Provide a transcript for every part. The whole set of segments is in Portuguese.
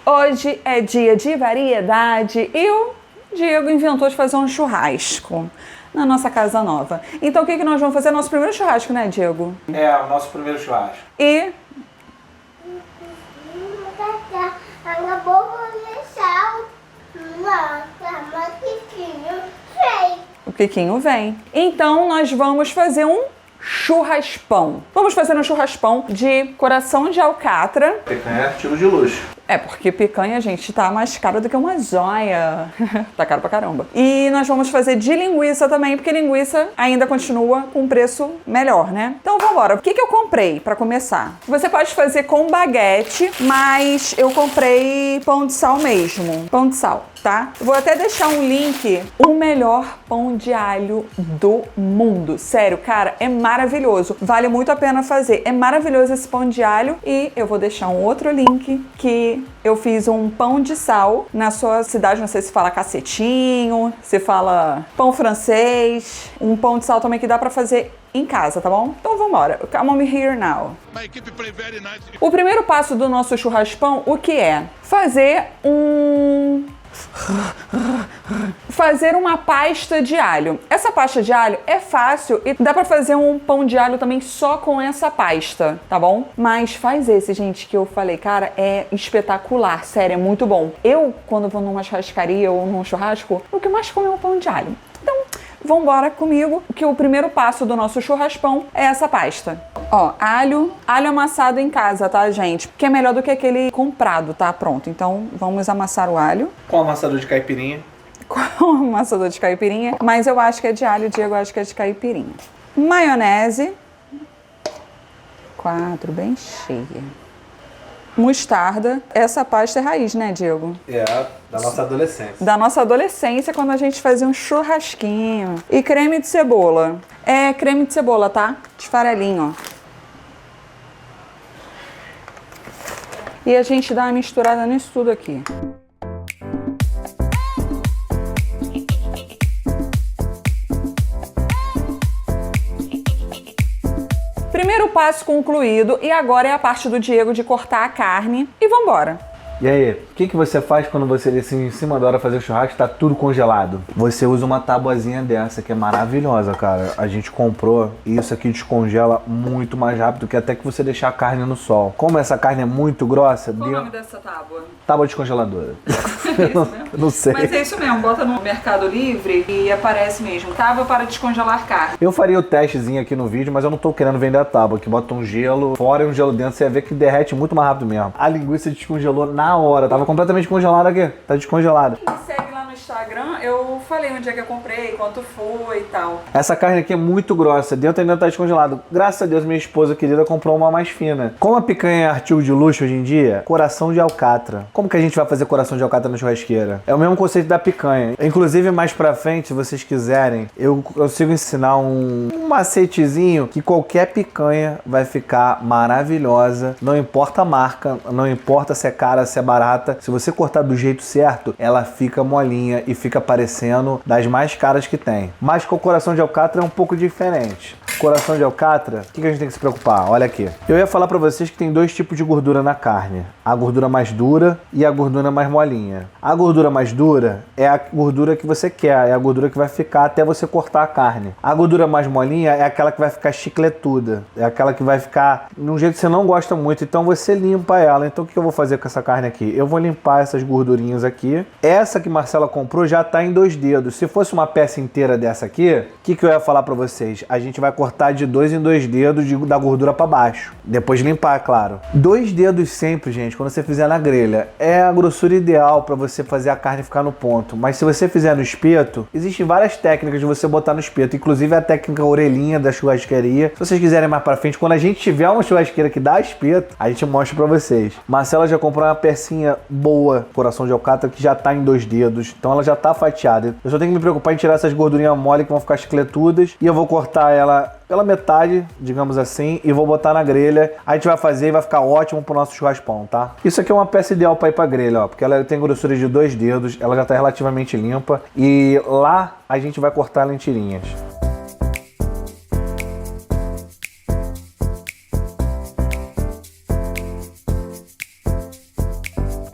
Hoje é dia de variedade e o Diego inventou de fazer um churrasco na nossa casa nova. Então o que nós vamos fazer? Nosso primeiro churrasco, né, Diego? É, o nosso primeiro churrasco. E... o Quiquinho vem. Então nós vamos fazer um churraspão. Vamos fazer um churraspão de coração de alcatra. Picanha é artigo de luxo. É, porque picanha, gente, tá mais cara do que uma joia. Tá caro pra caramba. E nós vamos fazer de linguiça também, porque linguiça ainda continua com preço melhor, né? Então, vambora. O que eu comprei pra começar? Você pode fazer com baguete, mas eu comprei pão de sal mesmo. Pão de sal, tá? Vou até deixar um link. O melhor pão de alho do mundo. Sério, cara, é maravilhoso. Vale muito a pena fazer. É maravilhoso esse pão de alho. E eu vou deixar um outro link que eu fiz um pão de sal na sua cidade, não sei se fala cacetinho, se fala pão francês, um pão de sal também que dá pra fazer em casa, tá bom? Então vambora. Come here now. O primeiro passo do nosso churraspão, o que é? Fazer uma pasta de alho. Essa pasta de alho é fácil e dá pra fazer um pão de alho também só com essa pasta, tá bom? Mas faz esse, gente, que eu falei, cara, é espetacular, sério, é muito bom. Eu, quando vou numa churrascaria ou num churrasco, o que mais como é o pão de alho. Então, vambora comigo, que o primeiro passo do nosso churraspão é essa pasta. Ó, alho amassado em casa, tá, gente? Que é melhor do que aquele comprado, tá? Pronto, então vamos amassar o alho. Com amassador de caipirinha. Com amassador de caipirinha, mas eu acho que é de alho, o Diego acho que é de caipirinha. Maionese. 4, bem cheia. Mostarda. Essa pasta é raiz, né, Diego? É, da nossa adolescência. Da nossa adolescência, quando a gente fazia um churrasquinho. E creme de cebola. É creme de cebola, tá? De farelinho, ó. E a gente dá uma misturada nisso tudo aqui. Primeiro passo concluído e agora é a parte do Diego de cortar a carne e vambora. E aí, o que você faz quando você desce em cima da hora fazer o churrasco e tá tudo congelado? Você usa uma tabuazinha dessa, que é maravilhosa, cara. A gente comprou e isso aqui descongela muito mais rápido que até que você deixar a carne no sol. Como essa carne é muito grossa... Qual o nome dessa tábua? Tábua descongeladora. É isso mesmo? Não sei. Mas é isso mesmo, bota no Mercado Livre e aparece mesmo. Tábua para descongelar carne. Eu faria o testezinho aqui no vídeo, mas eu não tô querendo vender a tábua, que bota um gelo fora e um gelo dentro, você vai ver que derrete muito mais rápido mesmo. A linguiça descongelou na hora, tava completamente congelada aqui, tá descongelada. Me segue lá no Instagram, eu falei onde é que eu comprei, quanto foi e tal. Essa carne aqui é muito grossa, dentro ainda tá descongelado. Graças a Deus minha esposa querida comprou uma mais fina. Como a picanha é artigo de luxo hoje em dia, coração de alcatra. Como que a gente vai fazer coração de alcatra na churrasqueira? É o mesmo conceito da picanha. Inclusive mais pra frente, se vocês quiserem, eu consigo ensinar um macetezinho que qualquer picanha vai ficar maravilhosa. Não importa a marca, não importa se é cara, se é barata. Se você cortar do jeito certo, ela fica molinha e fica parecendo das mais caras que tem. Mas com o coração de alcatra é um pouco diferente. Coração de alcatra, o que a gente tem que se preocupar? Olha aqui. Eu ia falar pra vocês que tem dois tipos de gordura na carne. A gordura mais dura e a gordura mais molinha. A gordura mais dura é a gordura que você quer, é a gordura que vai ficar até você cortar a carne. A gordura mais molinha é aquela que vai ficar chicletuda. É aquela que vai ficar de um jeito que você não gosta muito, então você limpa ela. Então o que eu vou fazer com essa carne aqui? Eu vou limpar essas gordurinhas aqui. Essa que Marcela comprou já tá em 2 dedos. Se fosse uma peça inteira dessa aqui, o que eu ia falar pra vocês? A gente vai cortar de 2 em 2 dedos da gordura pra baixo. Depois limpar, claro. 2 dedos sempre, gente, quando você fizer na grelha. É a grossura ideal pra você fazer a carne ficar no ponto. Mas se você fizer no espeto, existem várias técnicas de você botar no espeto. Inclusive a técnica orelhinha da churrasqueria. Se vocês quiserem mais pra frente, quando a gente tiver uma churrasqueira que dá espeto, a gente mostra pra vocês. Marcela já comprou uma pecinha boa, coração de alcatra, que já tá em 2 dedos. Então ela já tá fatiada. Eu só tenho que me preocupar em tirar essas gordurinhas mole que vão ficar chicletudas. E eu vou cortar ela pela metade, digamos assim, e vou botar na grelha. A gente vai fazer e vai ficar ótimo pro nosso churraspão, tá? Isso aqui é uma peça ideal para ir pra grelha, ó, porque ela tem grossura de 2 dedos, ela já tá relativamente limpa e lá a gente vai cortar ela em tirinhas.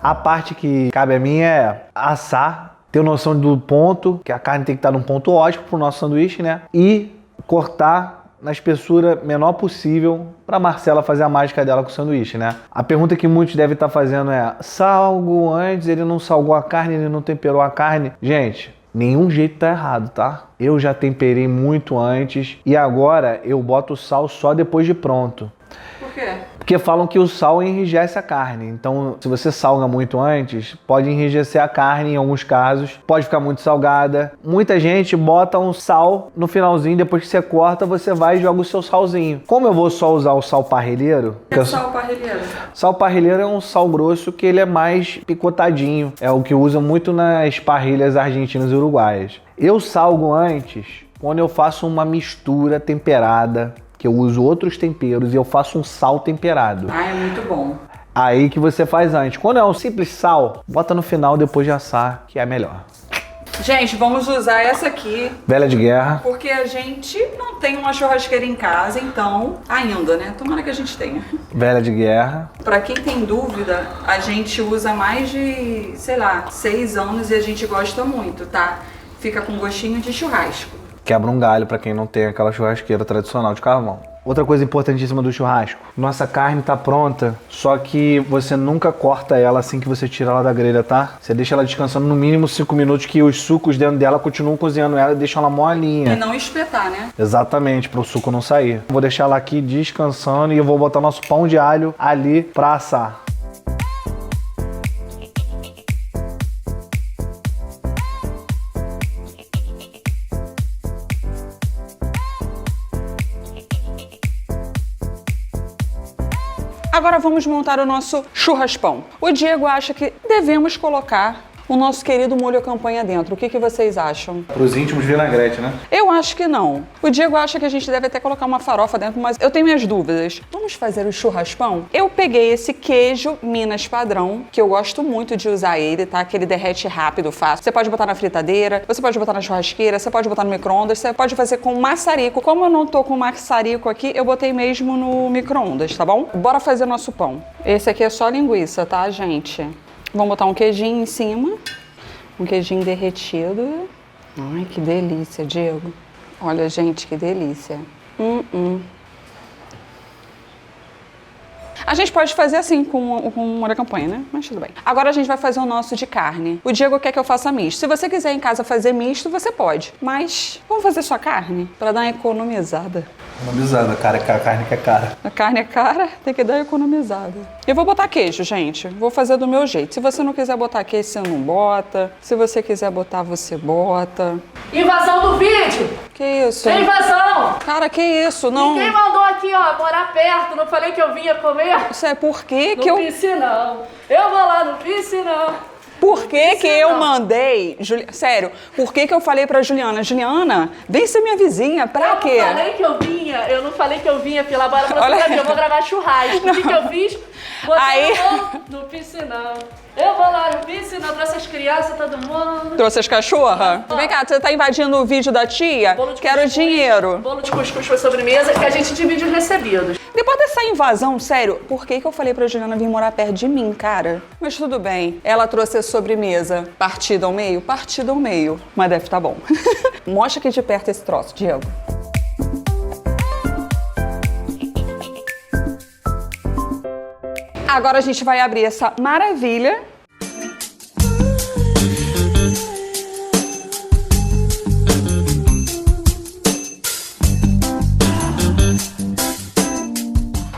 A parte que cabe a mim é assar, ter noção do ponto, que a carne tem que estar num ponto ótimo pro nosso sanduíche, né? E cortar na espessura menor possível para Marcela fazer a mágica dela com o sanduíche, né? A pergunta que muitos devem estar fazendo é: salgo antes, ele não salgou a carne, ele não temperou a carne? Gente, nenhum jeito tá errado, tá? Eu já temperei muito antes e agora eu boto o sal só depois de pronto. Por quê? Porque falam que o sal enrijece a carne. Então, se você salga muito antes, pode enrijecer a carne em alguns casos. Pode ficar muito salgada. Muita gente bota um sal no finalzinho, depois que você corta, você vai e joga o seu salzinho. Como eu vou só usar o sal parrilheiro... O que é sal parrilheiro? Sal parrilheiro é um sal grosso que ele é mais picotadinho. É o que usa muito nas parrilhas argentinas e uruguaias. Eu salgo antes quando eu faço uma mistura temperada, que eu uso outros temperos e eu faço um sal temperado. Ah, é muito bom. Aí que você faz antes. Quando é um simples sal, bota no final depois de assar, que é melhor. Gente, vamos usar essa aqui. Velha de guerra. Porque a gente não tem uma churrasqueira em casa, então, ainda, né? Tomara que a gente tenha. Velha de guerra. Pra quem tem dúvida, a gente usa mais de, sei lá, 6 anos e a gente gosta muito, tá? Fica com gostinho de churrasco. Quebra um galho pra quem não tem aquela churrasqueira tradicional de carvão. Outra coisa importantíssima do churrasco. Nossa carne tá pronta, só que você nunca corta ela assim que você tira ela da grelha, tá? Você deixa ela descansando no mínimo 5 minutos, que os sucos dentro dela continuam cozinhando ela e deixam ela molinha. E não espetar, né? Exatamente, para o suco não sair. Vou deixar ela aqui descansando e eu vou botar nosso pão de alho ali para assar. Agora vamos montar o nosso churraspão. O Diego acha que devemos colocar o nosso querido molho campanha dentro. O que vocês acham? Para os íntimos, vinagrete, né? Eu acho que não. O Diego acha que a gente deve até colocar uma farofa dentro, mas eu tenho minhas dúvidas. Vamos fazer o churraspão? Eu peguei esse queijo Minas padrão, que eu gosto muito de usar ele, tá? Que ele derrete rápido, fácil. Você pode botar na fritadeira, você pode botar na churrasqueira, você pode botar no micro-ondas, você pode fazer com maçarico. Como eu não tô com maçarico aqui, eu botei mesmo no micro-ondas, tá bom? Bora fazer nosso pão. Esse aqui é só linguiça, tá, gente? Vamos botar um queijinho em cima, um queijinho derretido. Ai, que delícia, Diego. Olha, gente, que delícia. A gente pode fazer assim com molho campanha, né? Mas tudo bem. Agora a gente vai fazer o nosso de carne. O Diego quer que eu faça misto. Se você quiser em casa fazer misto, você pode. Mas vamos fazer só carne? Pra dar uma economizada. Economizada, cara, a carne que é cara. A carne é cara, tem que dar uma economizada. Eu vou botar queijo, gente. Vou fazer do meu jeito. Se você não quiser botar queijo, você não bota. Se você quiser botar, você bota. Invasão do vídeo! Que isso? Tem invasão! Cara, que isso? Não. Ninguém mandou aqui, ó, morar perto. Não falei que eu vinha comer? Isso é por que No que eu... piscinão. Eu vou lá no piscinão. Por que que eu não. mandei... Sério, por que que eu falei pra Juliana? Juliana, vem ser minha vizinha, pra quê? Eu não falei que eu vinha pela bora pra Olha- cima, eu vou gravar churrasco. O que eu fiz? Botei Aí- no piscinão. Eu vou lá no piscinão, trouxe as crianças, todo mundo. Trouxe as cachorras? Vem cá, você tá invadindo o vídeo da tia? Bolo de Quero cuscuz. dinheiro. Bolo de cuscuz foi sobremesa, que a gente divide os recebidos. Depois dessa invasão, sério, por que que eu falei pra Juliana vir morar perto de mim, cara? Mas tudo bem. Ela trouxe a sobremesa partida ao meio? Partida ao meio. Mas deve tá bom. Mostra aqui de perto esse troço, Diego. Agora a gente vai abrir essa maravilha.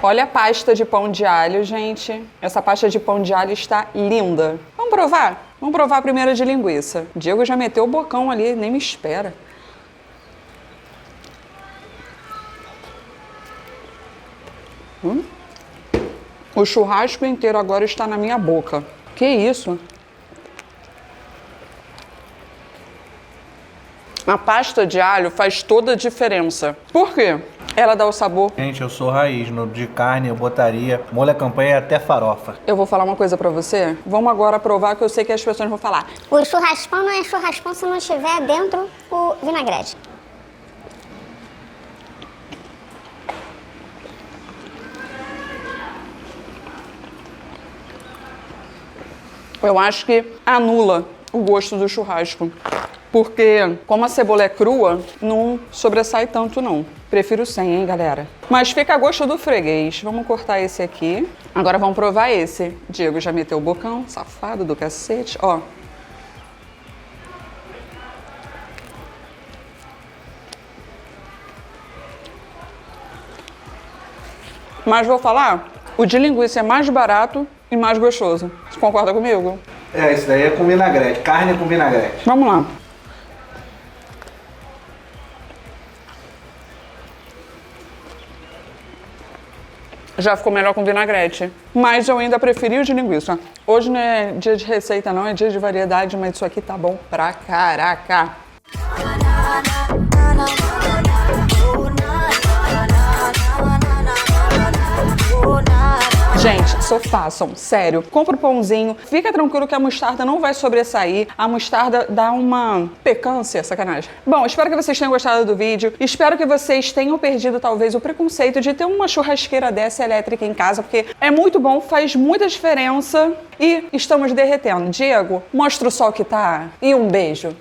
Olha a pasta de pão de alho, gente. Essa pasta de pão de alho está linda. Vamos provar? Vamos provar primeiro a de linguiça. Diego já meteu o bocão ali, nem me espera. O churrasco inteiro agora está na minha boca. Que isso? A pasta de alho faz toda a diferença. Por quê? Ela dá o sabor. Gente, eu sou raiz. No de carne eu botaria molho campanha e até farofa. Eu vou falar uma coisa pra você. Vamos agora provar, que eu sei que as pessoas vão falar. O churraspão não é churraspão se não tiver dentro o vinagrete. eu acho que anula o gosto do churrasco. Porque, como a cebola é crua, não sobressai tanto, não. Prefiro sem, hein, galera? Mas fica a gosto do freguês. Vamos cortar esse aqui. Agora vamos provar esse. Diego já meteu o bocão, safado do cacete. Ó. Mas vou falar, o de linguiça é mais barato e mais gostoso. Você concorda comigo? É, isso daí é com vinagrete, carne com vinagrete. Vamos lá. Já ficou melhor com vinagrete. Mas eu ainda preferi o de linguiça. Hoje não é dia de receita não, é dia de variedade, mas isso aqui tá bom pra caraca. Gente, só façam, sério. Compra o pãozinho, fica tranquilo que a mostarda não vai sobressair. A mostarda dá uma picância, sacanagem. Bom, espero que vocês tenham gostado do vídeo. Espero que vocês tenham perdido, talvez, o preconceito de ter uma churrasqueira dessa elétrica em casa, porque é muito bom, faz muita diferença. E estamos derretendo. Diego, mostra o sol que tá e um beijo.